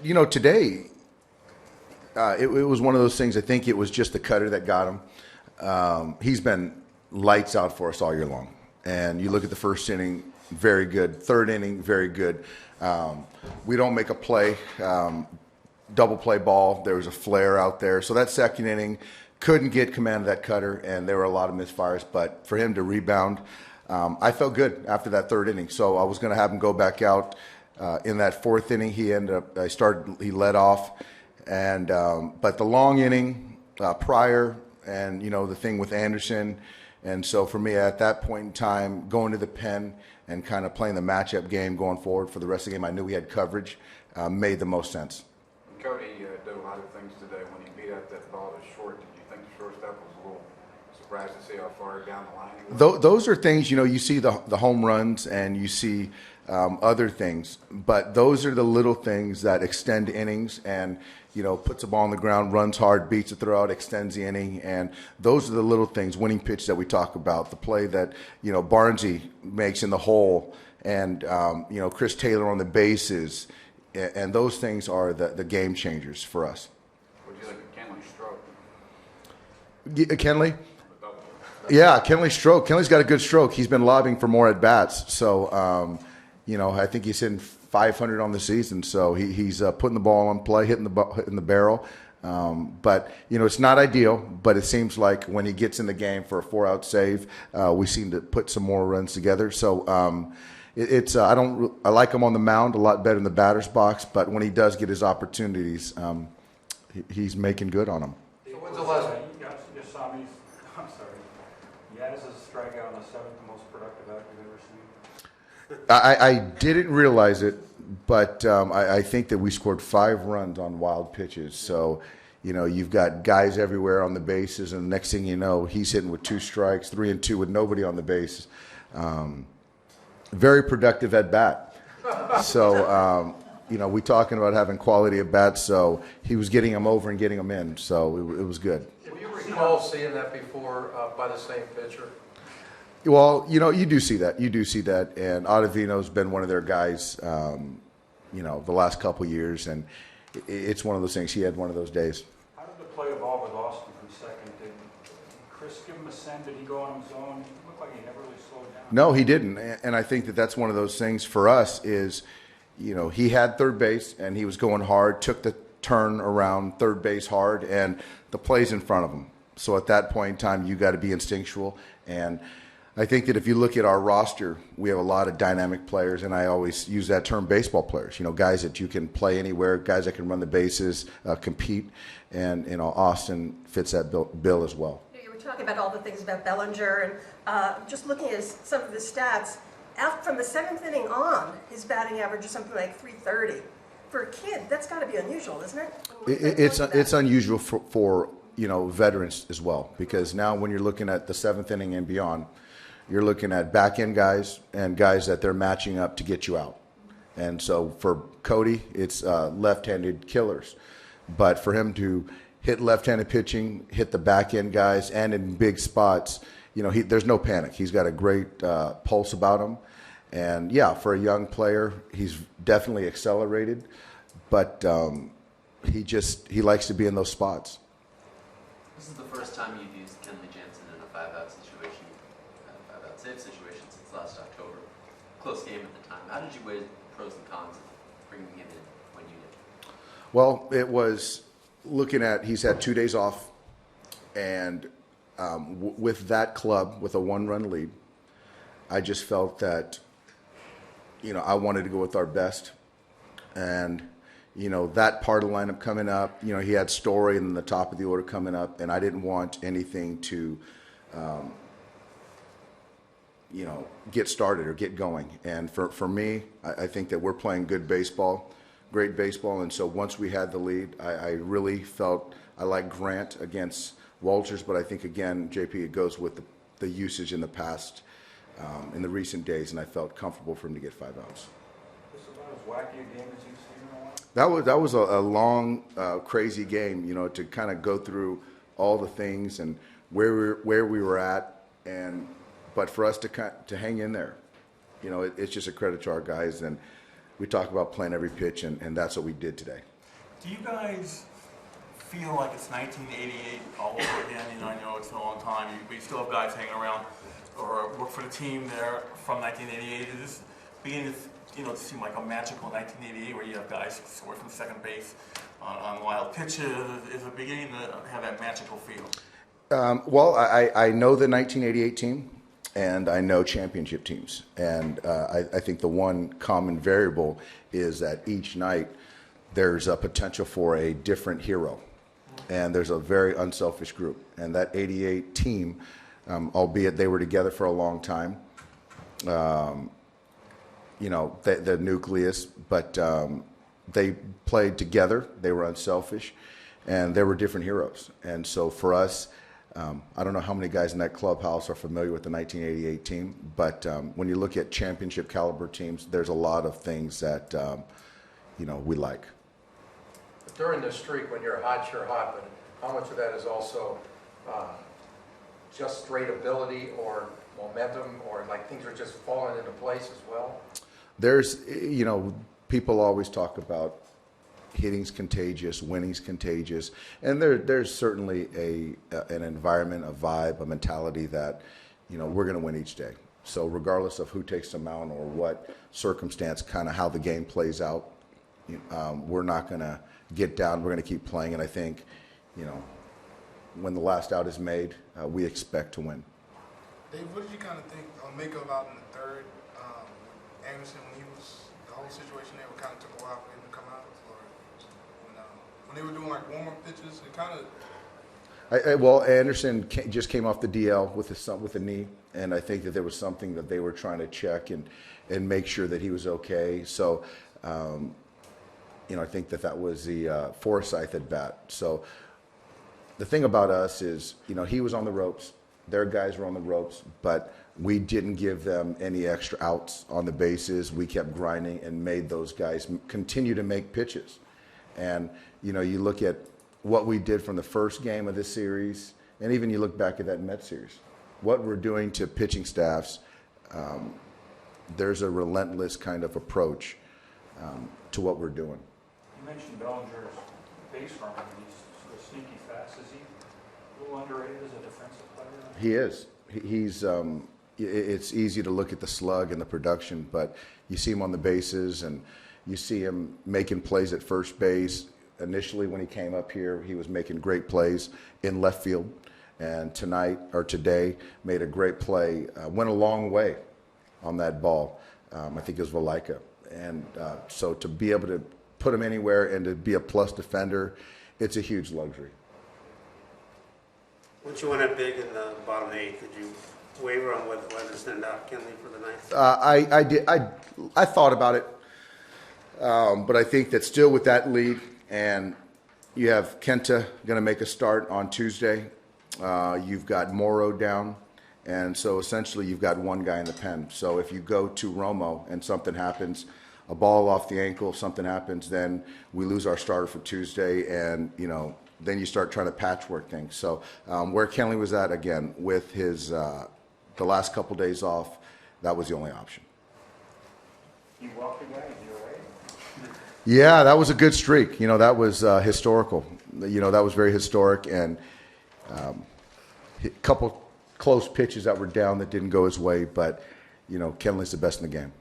Today, it was one of those things. I think it was just the cutter that got him. He's been lights out for us all year long. And you look at the first inning, very good. Third inning, very good. We don't make a play, double play ball. There was a flare out there. So that second inning, couldn't get command of that cutter, and there were a lot of misfires. But for him to rebound, I felt good after that third inning. So I was going to have him go back out in that fourth inning. He led off, and but the long inning prior, and the thing with Anderson, and so for me at that point in time, going to the pen and kind of playing the matchup game going forward for the rest of the game, I knew we had coverage, made the most sense. Cody did a lot of things today. When he beat out that ball to short, did you think the shortstop was a little surprised to see how far down the line he was? Those are things, you see the home runs and you see other things, but those are the little things that extend innings and, puts the ball on the ground, runs hard, beats it throughout, extends the inning, and those are the little things, winning pitch that we talk about, the play that, Barnesy makes in the hole, and, Chris Taylor on the bases, and those things are the game changers for us. What do you think of Kenley's stroke? Kenley? Yeah, Kenley's stroke. Kenley's got a good stroke. He's been lobbying for more at-bats, so, I think he's hitting 500 on the season, so he's putting the ball on play, hitting the barrel. But it's not ideal. But it seems like when he gets in the game for a 4-out save, we seem to put some more runs together. So I like him on the mound a lot better than the batter's box. But when he does get his opportunities, he's making good on them. So when's the last? I'm sorry. Yaz is a strikeout on the seventh most productive out you've ever seen. I didn't realize it, but I think that we scored 5 runs on wild pitches. So, you've got guys everywhere on the bases, and the next thing you know, he's hitting with 2 strikes, 3 and 2 with nobody on the base. Very productive at bat. So, we talking about having quality at bats. So he was getting them over and getting them in. So it was good. Do you recall seeing that before by the same pitcher? Well, you do see that. And Ottavino's been one of their guys, the last couple of years, and it's one of those things. He had one of those days. How did the play evolve with Austin from second? Did Chris give him a send? Did he go on his own? It looked like he never really slowed down. No, he didn't. And I think that that's one of those things for us is, he had third base, and he was going hard, took the turn around third base hard, and the play's in front of him. So at that point in time, you got to be instinctual. And I think that if you look at our roster, we have a lot of dynamic players, and I always use that term baseball players, guys that you can play anywhere, guys that can run the bases, compete, and, Austin fits that bill as well. You were talking about all the things about Bellinger, and just looking at some of the stats, out from the 7th inning on, his batting average is something like .330. For a kid, that's got to be unusual, isn't it? It's unusual for veterans as well, because now when you're looking at the 7th inning and beyond, you're looking at back-end guys and guys that they're matching up to get you out. And so for Cody, it's left-handed killers. But for him to hit left-handed pitching, hit the back-end guys, and in big spots, there's no panic. He's got a great pulse about him. And, yeah, for a young player, he's definitely accelerated. But he likes to be in those spots. This is the first time you've used Kenley Jansen in a 5-out situation, 5-out save situation since last October. Close game at the time. How did you weigh the pros and cons of bringing him in when you did? Well, it was looking at he's had 2 days off, and with that club, with a 1-run lead, I just felt that, I wanted to go with our best. And that part of the lineup coming up, he had Story in the top of the order coming up, and I didn't want anything to, get started or get going. And for me, I think that we're playing good baseball, great baseball. And so once we had the lead, I really felt I like Grant against Walters, but I think, again, JP, it goes with the usage in the past, in the recent days, and I felt comfortable for him to get 5 outs. This is about as wacky a game as you've seen in a while? That was a long, crazy game, to kind of go through all the things and where we were at, but for us to hang in there, it's just a credit to our guys. And we talk about playing every pitch, and that's what we did today. Do you guys feel like it's 1988 all over again? You know, I know it's been a long time, but you still have guys hanging around or work for the team there from 1988. Is this beginning to seem like a magical 1988 where you have guys score from second base on wild pitches? Is it beginning to have that magical feel? Well, I know the 1988 team, and I know championship teams. And I think the one common variable is that each night there's a potential for a different hero. And there's a very unselfish group. And that 88 team, albeit they were together for a long time, the nucleus, but they played together. They were unselfish, and they were different heroes. And so for us, I don't know how many guys in that clubhouse are familiar with the 1988 team, but when you look at championship caliber teams, there's a lot of things that we like. During the streak, when you're hot, but how much of that is also just straight ability or momentum, or like things are just falling into place as well? There's, people always talk about hitting's contagious, winning's contagious, and there's certainly an environment, a vibe, a mentality that, we're going to win each day. So regardless of who takes the mound or what circumstance, kind of how the game plays out, we're not going to get down. We're going to keep playing, and I think, when the last out is made, we expect to win. Dave, what did you kind of think make of out in the third? Anderson, when he was the whole situation there, kind of took a while for him to come out, or when they were doing like warm-up pitches, it kind of. Well, Anderson just came off the DL with a knee, and I think that there was something that they were trying to check and make sure that he was okay. So, I think that was the Forsythe at bat. So the thing about us is, he was on the ropes. Their guys were on the ropes, but we didn't give them any extra outs on the bases. We kept grinding and made those guys continue to make pitches. And, you look at what we did from the first game of this series, and even you look back at that Mets series, what we're doing to pitching staffs, there's a relentless kind of approach to what we're doing. You mentioned Bellinger's base running. He's sort of sneaky fast. Is he a little underrated as a defensive player? He is. He's. It's easy to look at the slug and the production, but you see him on the bases, and you see him making plays at first base. Initially, when he came up here, he was making great plays in left field, and today made a great play. Went a long way on that ball. I think it was Valaika, and so to be able to put him anywhere and to be a plus defender, it's a huge luxury. Once you went up big in the bottom eighth, did you waver on whether to send out Kenley for the ninth? I did. I thought about it, but I think that still with that lead, and you have Kenta going to make a start on Tuesday. You've got Morrow down, and so essentially you've got one guy in the pen. So if you go to Romo and something happens, a ball off the ankle, something happens, then we lose our starter for Tuesday, and then you start trying to patchwork things. So where Kenley was at, again, with his the last couple days off, that was the only option. You walked the guy, you're right. Yeah, that was a good streak. That was historical. That was very historic, and a couple close pitches that were down that didn't go his way, but Kenley's the best in the game.